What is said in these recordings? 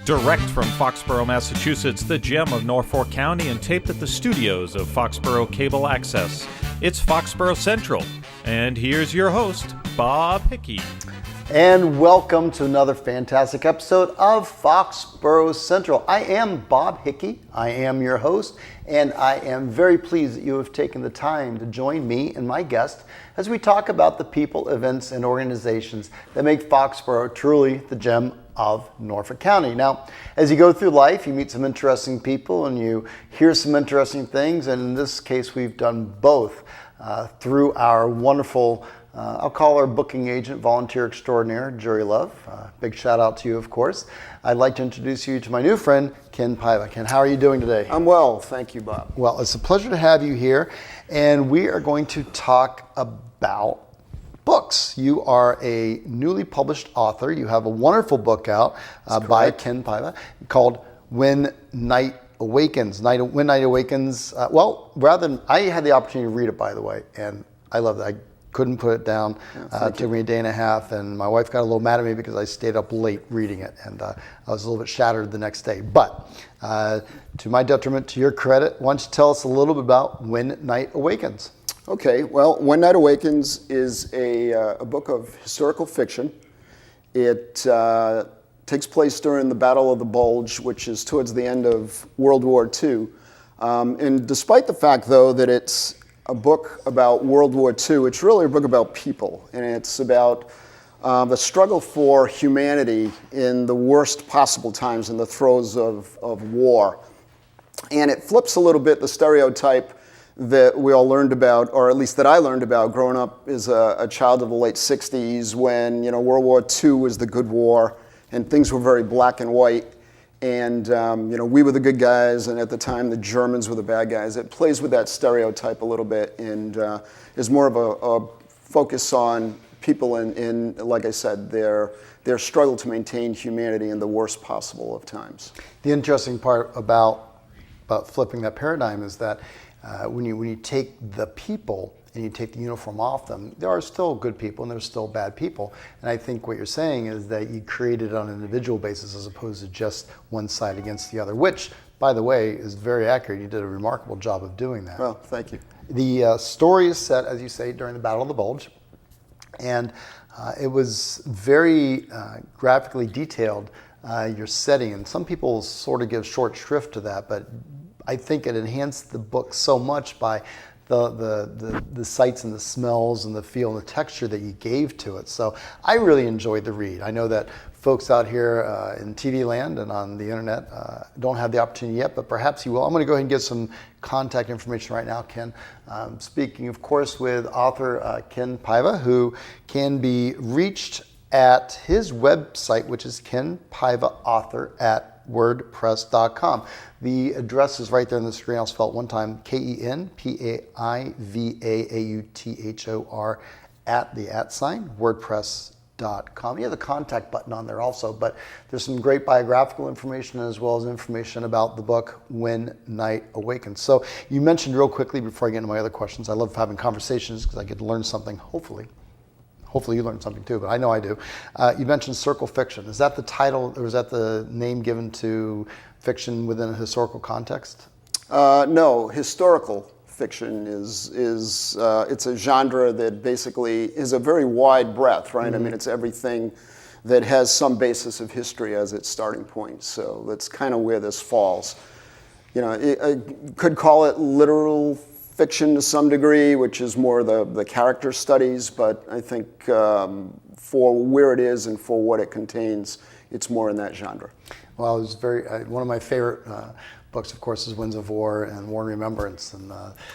Direct from Foxborough, Massachusetts, the gem of Norfolk County, and taped at the studios of Foxborough Cable Access. It's Foxborough Central, and here's your host, Bob Hickey. And welcome to another fantastic episode of Foxborough Central. I am Bob Hickey. I am your host, and I am very pleased that you have taken the time to join me and my guest as we talk about the people, events, and organizations that make Foxborough truly the gem of Norfolk County. Now, as you go through life, you meet some interesting people and you hear some interesting things, and in this case, we've done both through our wonderful I'll call her booking agent, volunteer extraordinaire, Jury Love. Big shout out to you, of course. I'd like to introduce you to my new friend, Ken Paiva. Ken, how are you doing today? I'm well, thank you, Bob. Well, it's a pleasure to have you here, and we are going to talk about books. You are a newly published author. You have a wonderful book out by Ken Paiva called When Night Awakens. When Night Awakens, I had the opportunity to read it, by the way, and I love that. I couldn't put it down. It took me a day and a half, and my wife got a little mad at me because I stayed up late reading it, and I was a little bit shattered the next day. But to my detriment, to your credit, why don't you tell us a little bit about When Night Awakens? Okay, well, When Night Awakens is a book of historical fiction. It takes place during the Battle of the Bulge, which is towards the end of World War II. And despite the fact, though, that it's a book about World War II, it's really a book about people, and it's about the struggle for humanity in the worst possible times, in the throes of war. And it flips a little bit the stereotype that we all learned about, or at least that I learned about growing up as a child of the late 60s when, World War II was the good war and things were very black and white. And we were the good guys, and at the time the Germans were the bad guys. It plays with that stereotype a little bit, and is more of a focus on people in, like I said, their struggle to maintain humanity in the worst possible of times. The interesting part about flipping that paradigm is that when you take the people and you take the uniform off them, there are still good people and there's still bad people. And I think what you're saying is that you create it on an individual basis as opposed to just one side against the other, which, by the way, is very accurate. You did a remarkable job of doing that. Well, thank you. The story is set, as you say, during the Battle of the Bulge. And it was very graphically detailed, your setting. And some people sort of give short shrift to that, but I think it enhanced the book so much by the sights and the smells and the feel and the texture that you gave to it. So I really enjoyed the read. I know that folks out here in TV land and on the internet don't have the opportunity yet, but perhaps you will. I'm going to go ahead and get some contact information right now, Ken. Speaking, of course, with author Ken Paiva, who can be reached at his website, which is kenpaivaauthor at wordpress.com. The address is right there on the screen. I'll spell it one time: KenPaivaauthor at the @wordpress.com. You have the contact button on there also, but there's some great biographical information as well as information about the book When Night Awakens. So you mentioned real quickly before I get into my other questions, I love having conversations because I get to learn something, hopefully. Hopefully you learned something too, but I know I do. You mentioned circle fiction. Is that the title, or is that the name given to fiction within a historical context? No, historical fiction is it's a genre that basically is a very wide breadth, right? Mm-hmm. I mean, it's everything that has some basis of history as its starting point. So that's kind of where this falls. I could call it literal fiction to some degree, which is more the character studies, but I think for where it is and for what it contains, it's more in that genre. Well, it was one of my favorite books, of course, is Winds of War and War and Remembrance, and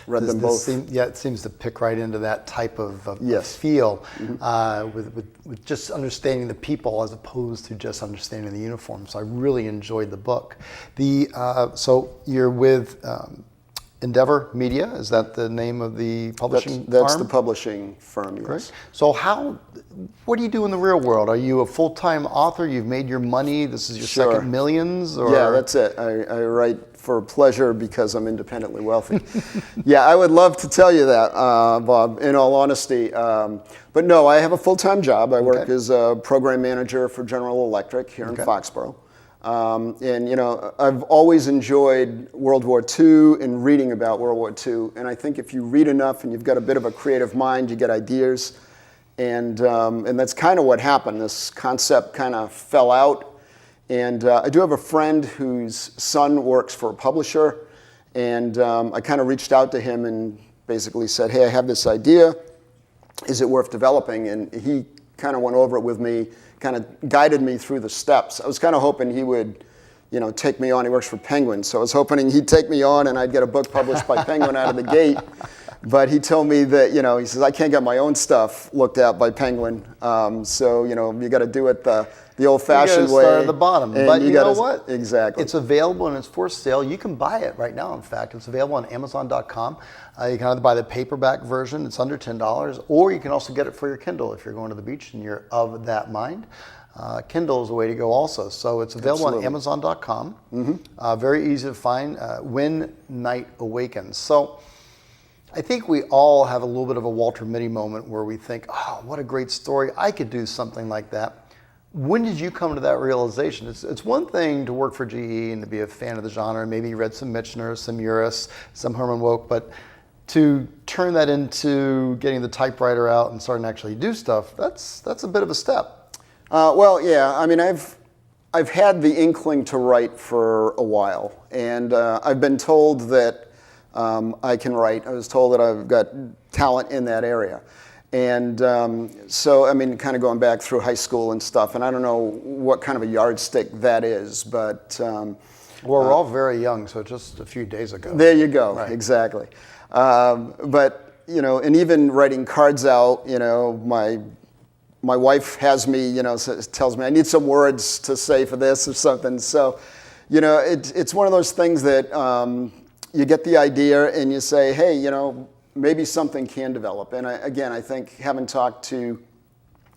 read them both. It seems to pick right into that type of yes. feel, mm-hmm. With just understanding the people as opposed to just understanding the uniform. So I really enjoyed the book. So you're with Endeavor Media, is that the name of the publishing That's firm? the publishing firm, yes. Great. So what do you do in the real world? Are you a full-time author? You've made your money? This is your second millions? Or? Yeah, that's it. I write for pleasure because I'm independently wealthy. Yeah, I would love to tell you that, Bob, in all honesty. But no, I have a full-time job. I work as a program manager for General Electric here in Foxborough. And I've always enjoyed World War II and reading about World War II. And I think if you read enough and you've got a bit of a creative mind, you get ideas. And that's kind of what happened. This concept kind of fell out. And I do have a friend whose son works for a publisher. And I kind of reached out to him and basically said, hey, I have this idea. Is it worth developing? And he kind of went over it with me, kind of guided me through the steps. I was kind of hoping he would, take me on. He works for Penguin. So I was hoping he'd take me on and I'd get a book published by Penguin out of the gate. But he told me that, he says, I can't get my own stuff looked at by Penguin. So, you got to do it the old-fashioned way. Start at the bottom. And but you know what? Exactly. It's available and it's for sale. You can buy it right now, in fact. It's available on Amazon.com. You can either buy the paperback version, it's under $10, or you can also get it for your Kindle if you're going to the beach and you're of that mind. Kindle is the way to go also. So it's available on Amazon.com. Mm-hmm. Very easy to find. When Night Awakens. So I think we all have a little bit of a Walter Mitty moment where we think, oh, what a great story. I could do something like that. When did you come to that realization? It's one thing to work for GE and to be a fan of the genre. Maybe you read some Michener, some Uris, some Herman Wouk, but to turn that into getting the typewriter out and starting to actually do stuff, that's a bit of a step. Well, yeah. I mean, I've had the inkling to write for a while, and I've been told that I can write. I was told that I've got talent in that area. And so, I mean, kind of going back through high school and stuff, and I don't know what kind of a yardstick that is, but... well, we're all very young, so just a few days ago. There you go, right. Exactly. But, and even writing cards out, my wife has me, tells me I need some words to say for this or something. So, it's one of those things that you get the idea and you say, hey, maybe something can develop. And I think having talked to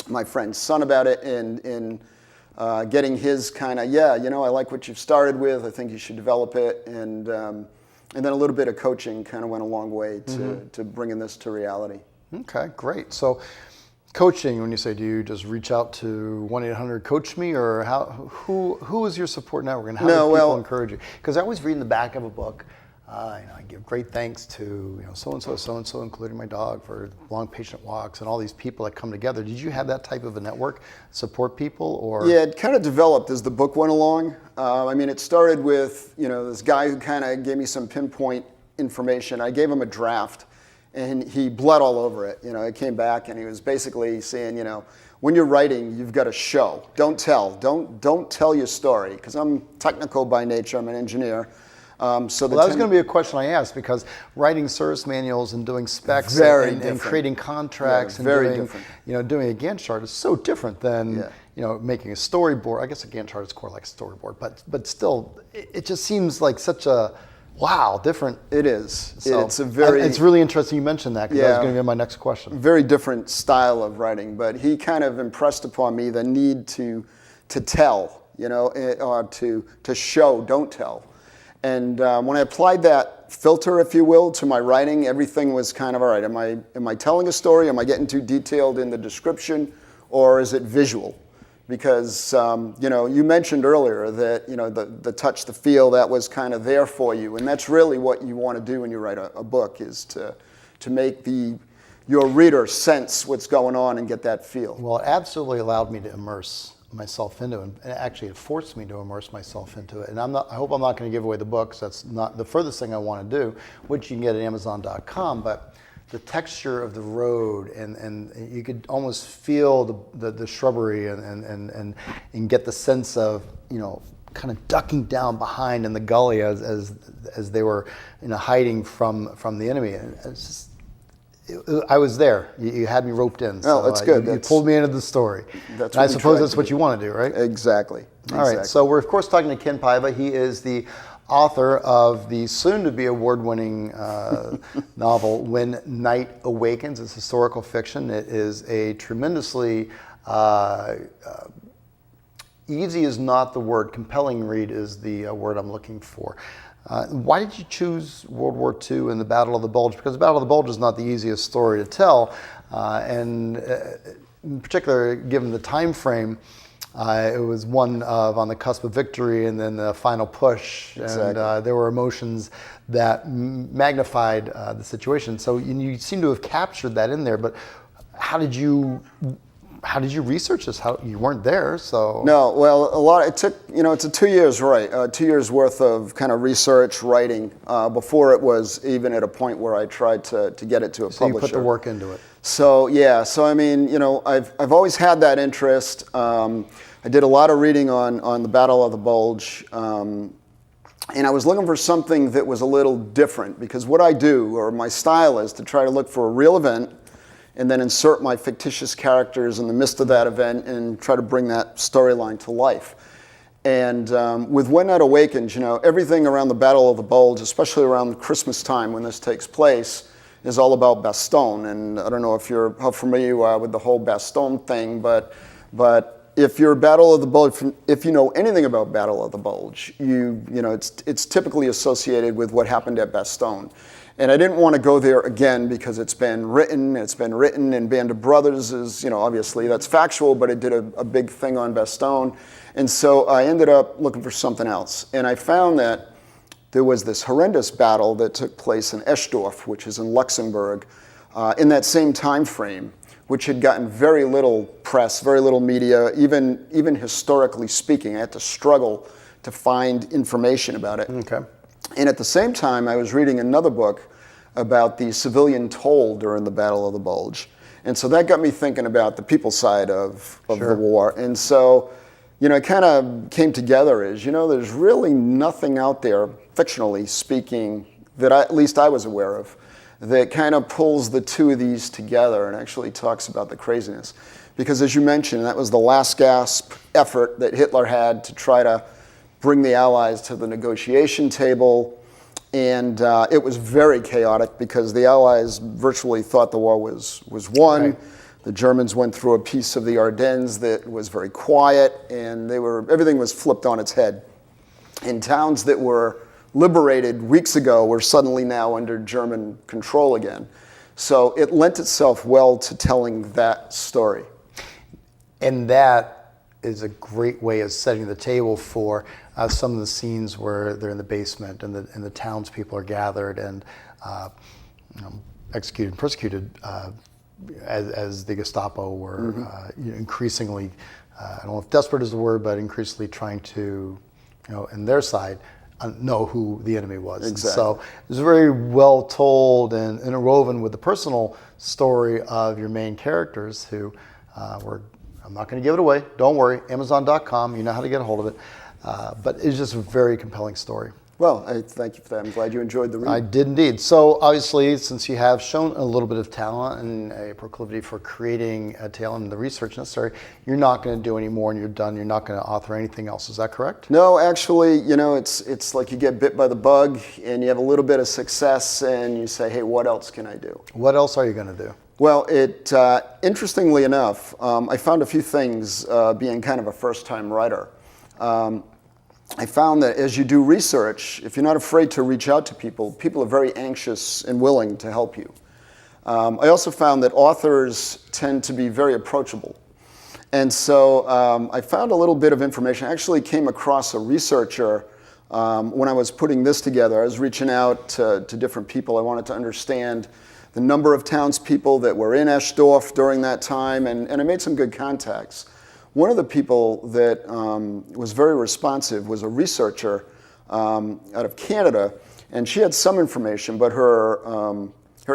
my friend's son about it and getting his kind of, I like what you've started with. I think you should develop it. And then a little bit of coaching kind of went a long way to bringing this to reality. Okay, great. So coaching, when you say, do you just reach out to 1-800-COACH-ME, or who is your support network, and how do people encourage you? Because I always read in the back of a book, I give great thanks to so-and-so, including my dog, for long patient walks and all these people that come together. Did you have that type of a network, support people, or? Yeah, it kind of developed as the book went along. It started with, this guy who kind of gave me some pinpoint information. I gave him a draft, and he bled all over it. It came back, and he was basically saying, when you're writing, you've got to show. Don't tell. Don't tell your story, because I'm technical by nature. I'm an engineer. That was going to be a question I asked, because writing service manuals and doing specs and creating contracts and doing a Gantt chart is so different than making a storyboard. I guess a Gantt chart is more like a storyboard, but still, it just seems like such a different. It is. So, it's really interesting you mentioned that, because that was going to be my next question. Very different style of writing, but he kind of impressed upon me the need to tell, or to show, don't tell. And when I applied that filter, if you will, to my writing, everything was kind of, all right, am I telling a story? Am I getting too detailed in the description, or is it visual? Because, you mentioned earlier that, the touch, the feel, that was kind of there for you. And that's really what you want to do when you write a book, is to make your reader sense what's going on and get that feel. Well, it absolutely allowed me to immerse myself into it, and actually it forced me to immerse myself into it. And I hope I'm not going to give away the books. That's not the furthest thing I want to do, which you can get at Amazon.com. But the texture of the road, and you could almost feel the shrubbery and get the sense of kind of ducking down behind in the gully as they were hiding from the enemy. And it's just, I was there. You had me roped in. So that's good. You pulled me into the story. I suppose that's what you want to do, right? Exactly. All right. So we're, of course, talking to Ken Paiva. He is the author of the soon-to-be award-winning novel, When Night Awakens. It's historical fiction. It is a tremendously easy is not the word. Compelling read is the word I'm looking for. Why did you choose World War II and the Battle of the Bulge? Because the Battle of the Bulge is not the easiest story to tell, and in particular, given the time frame, It was one of on the cusp of victory and then the final push. Exactly. And there were emotions that magnified the situation. So you seem to have captured that in there. But how did you research this? You weren't there, so. No, well, it took, it's a 2 years, right? 2 years worth of kind of research, writing, before it was even at a point where I tried to get it to a publisher. So you put the work into it. So, yeah, I mean, I've always had that interest. I did a lot of reading on the Battle of the Bulge, and I was looking for something that was a little different, because what I do, or my style, is to try to look for a real event and then insert my fictitious characters in the midst of that event and try to bring that storyline to life. And with When Night Awakens, everything around the Battle of the Bulge, especially around Christmas time when this takes place, is all about Bastogne. And I don't know how familiar you are with the whole Bastogne thing, but if you're Battle of the Bulge, if you know anything about Battle of the Bulge, it's typically associated with what happened at Bastogne. And I didn't want to go there again because it's been written, and Band of Brothers is, obviously that's factual, but it did a big thing on Bastogne. And so I ended up looking for something else. And I found that there was this horrendous battle that took place in Eschdorf, which is in Luxembourg, in that same time frame, which had gotten very little press, very little media, even historically speaking. I had to struggle to find information about it. Okay. And at the same time, I was reading another book about the civilian toll during the Battle of the Bulge. And so that got me thinking about the people side of Sure. the war. And so, it kind of came together as, there's really nothing out there, fictionally speaking, that at least I was aware of, that kind of pulls the two of these together and actually talks about the craziness. Because as you mentioned, that was the last gasp effort that Hitler had to try to bring the Allies to the negotiation table. And it was very chaotic because the Allies virtually thought the war was won. Right. The Germans went through a piece of the Ardennes that was very quiet, and everything was flipped on its head. And towns that were liberated weeks ago were suddenly now under German control again. So it lent itself well to telling that story. And that is a great way of setting the table for some of the scenes where they're in the basement and the townspeople are gathered and executed and persecuted as the Gestapo were increasingly, I don't know if desperate is the word, but increasingly trying to, in their side, know who the enemy was. Exactly. So it was very well told and interwoven with the personal story of your main characters who were, I'm not going to give it away, don't worry, Amazon.com, you know how to get a hold of it. But it's just a very compelling story. Well, I thank you for that. I'm glad you enjoyed the read. I did indeed. So obviously, since you have shown a little bit of talent and a proclivity for creating a tale and the research necessary, you're not going to do any more and you're done. You're not going to author anything else. Is that correct? No, actually, it's like you get bit by the bug and you have a little bit of success and you say, hey, what else can I do? What else are you going to do? Well, interestingly enough, I found a few things being kind of a first-time writer. I found that as you do research, if you're not afraid to reach out to people, people are very anxious and willing to help you. I also found that authors tend to be very approachable. And so I found a little bit of information. I actually came across a researcher when I was putting this together. I was reaching out to different people. I wanted to understand the number of townspeople that were in Eschdorf during that time, and I made some good contacts. One of the people that was very responsive was a researcher out of Canada, and she had some information, but her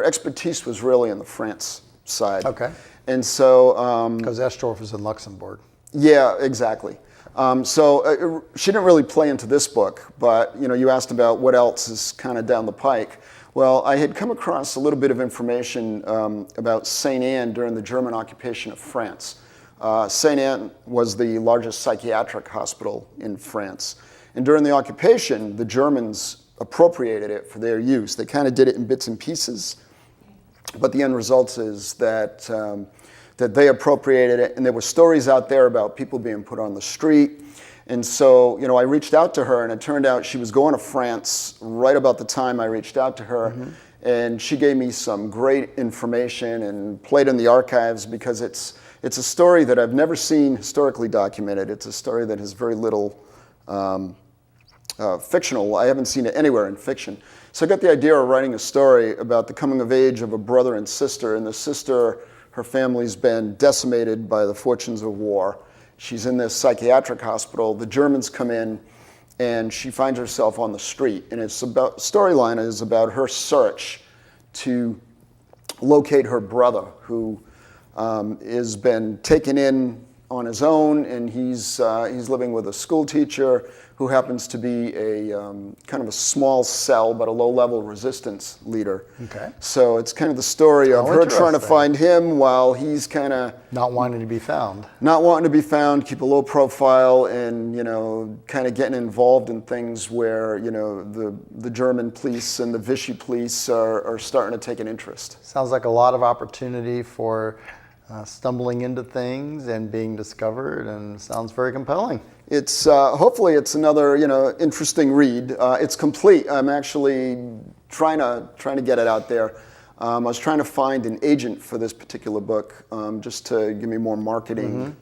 expertise was really in the France side. Okay. And so... Because Eschdorf is in Luxembourg. Yeah, exactly. She didn't really play into this book, but you asked about what else is kind of down the pike. Well, I had come across a little bit of information about St. Anne during the German occupation of France. St. Anne was the largest psychiatric hospital in France. And during the occupation, the Germans appropriated it for their use. They kind of did it in bits and pieces, but the end result is that they appropriated it, and there were stories out there about people being put on the street. And so, I reached out to her, and it turned out she was going to France right about the time I reached out to her. And she gave me some great information and played in the archives because it's it's a story that I've never seen historically documented. It's a story that has very little fictional. I haven't seen it anywhere in fiction. So I got the idea of writing a story about the coming of age of a brother and sister. And the sister, her family's been decimated by the fortunes of war. She's in this psychiatric hospital. The Germans come in, and she finds herself on the street. And it's about, storyline is about her search to locate her brother, who has been taken in on his own, and he's living with a school teacher who happens to be a kind of a small cell but a low-level resistance leader. Okay. So it's kind of the story of her trying to find him while he's kind of not wanting to be found. Not wanting to be found, keep a low profile, and kind of getting involved in things where the German police and the Vichy police are starting to take an interest. Sounds like a lot of opportunity for stumbling into things and being discovered, and sounds very compelling. It's hopefully it's another interesting read. It's complete. I'm actually trying to get it out there. I was trying to find an agent for this particular book, just to give me more marketing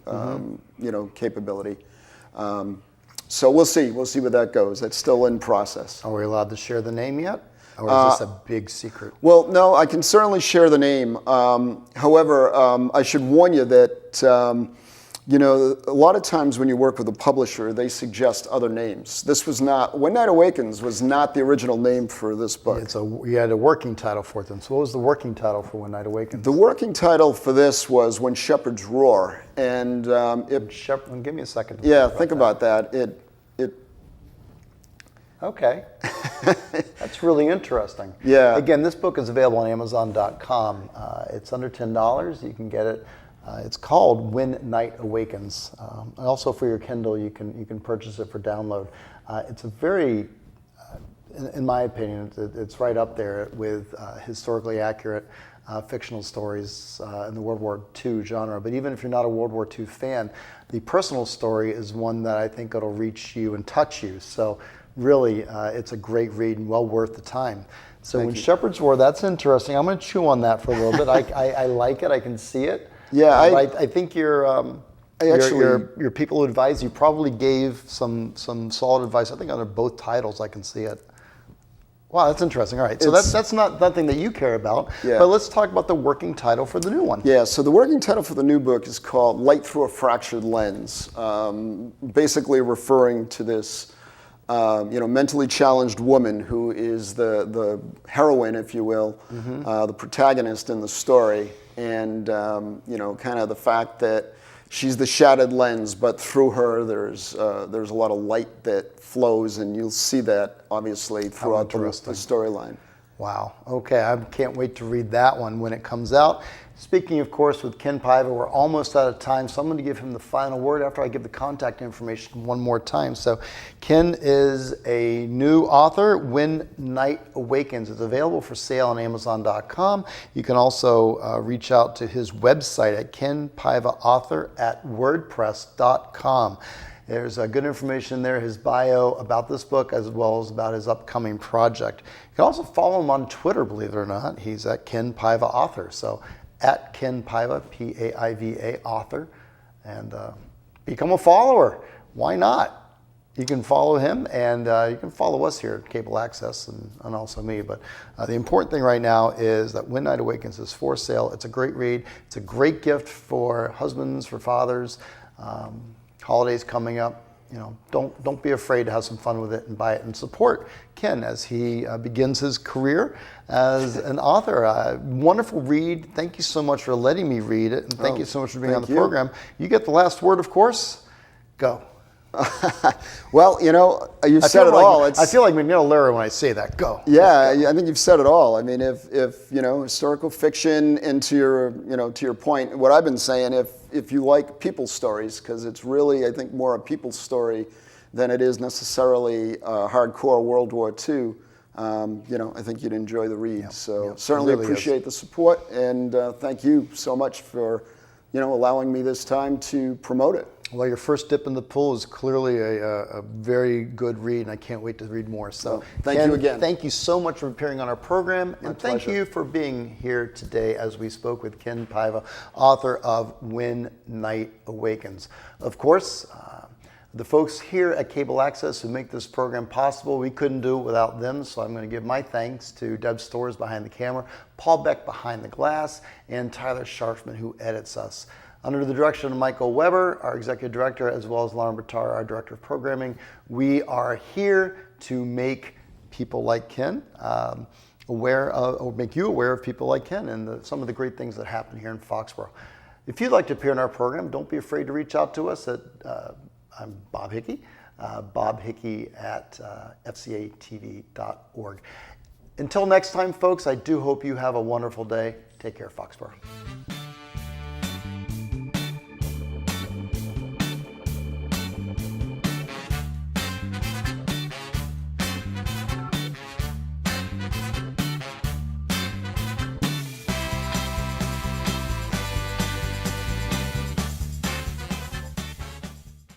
capability. So we'll see where that goes. That's still in process. Are we allowed to share the name yet? Or is this a big secret? Well, no, I can certainly share the name. However, I should warn you that, a lot of times when you work with a publisher, they suggest other names. This was not, When Night Awakens was not the original name for this book. You had a working title for them. So what was the working title for When Night Awakens? The working title for this was When Shepherds Roar. And give me a second. Think about that. Okay. That's really interesting. Yeah. Again, this book is available on Amazon.com. It's under $10. You can get it. It's called When Night Awakens. Also for your Kindle, you can purchase it for download. It's a very, in my opinion, it's right up there with historically accurate fictional stories in the World War II genre. But even if you're not a World War II fan, the personal story is one that I think it'll reach you and touch you. So really, it's a great read and well worth the time. So When Shepherds Roar, that's interesting. I'm going to chew on that for a little bit. I like it. I can see it. Yeah, I think your people who advise you probably gave some solid advice. I think under both titles, I can see it. Wow, that's interesting. All right, so that's not nothing that you care about. Yeah. But let's talk about the working title for the new one. Yeah, so the working title for the new book is called Light Through a Fractured Lens, basically referring to this mentally challenged woman who is the heroine, if you will, the protagonist in the story, and kind of the fact that she's the shattered lens, but through her there's a lot of light that flows, and you'll see that obviously throughout the storyline. Wow. Okay, I can't wait to read that one when it comes out. Speaking, of course, with Ken Paiva, we're almost out of time, so I'm going to give him the final word after I give the contact information one more time. So Ken is a new author, When Night Awakens. It's available for sale on Amazon.com. You can also reach out to his website at kenpaivaauthor@wordpress.com. There's good information there, his bio about this book, as well as about his upcoming project. You can also follow him on Twitter, believe it or not. He's at Ken Paiva Author. So at Ken Paiva, P-A-I-V-A, author, and become a follower. Why not? You can follow him, and you can follow us here at Cable Access and also me. But the important thing right now is that When Night Awakens is for sale. It's a great read. It's a great gift for husbands, for fathers. Holidays coming up. Don't be afraid to have some fun with it and buy it and support Ken as he begins his career as an author. Wonderful read. Thank you so much for letting me read it, and thank you so much for being on the program. You get the last word, of course. Go. Well, you've said it all. I feel like McNeil Lehrer when I say that. Go. Yeah, I think you've said it all. I mean, if historical fiction, and to your point, what I've been saying, if you like people's stories, because it's really, I think, more a people's story than it is necessarily hardcore World War II. I think you'd enjoy the read. Certainly really appreciate the support, and thank you so much for allowing me this time to promote it. Well, your first dip in the pool is clearly a very good read, and I can't wait to read more. So, thank Ken, you again. Thank you so much for appearing on our program, and thank pleasure. you for being here today as we spoke with Ken Paiva, author of When Night Awakens. Of course, the folks here at Cable Access who make this program possible, we couldn't do it without them, so I'm going to give my thanks to Deb Storrs behind the camera, Paul Beck behind the glass, and Tyler Scharfman who edits us. Under the direction of Michael Weber, our executive director, as well as Lauren Bertar, our director of programming, we are here to make people like Ken aware of, or make you aware of people like Ken and some of the great things that happen here in Foxborough. If you'd like to appear in our program, don't be afraid to reach out to us at I'm Bob Hickey, Bob Hickey at fcatv.org. Until next time, folks, I do hope you have a wonderful day. Take care, Foxborough.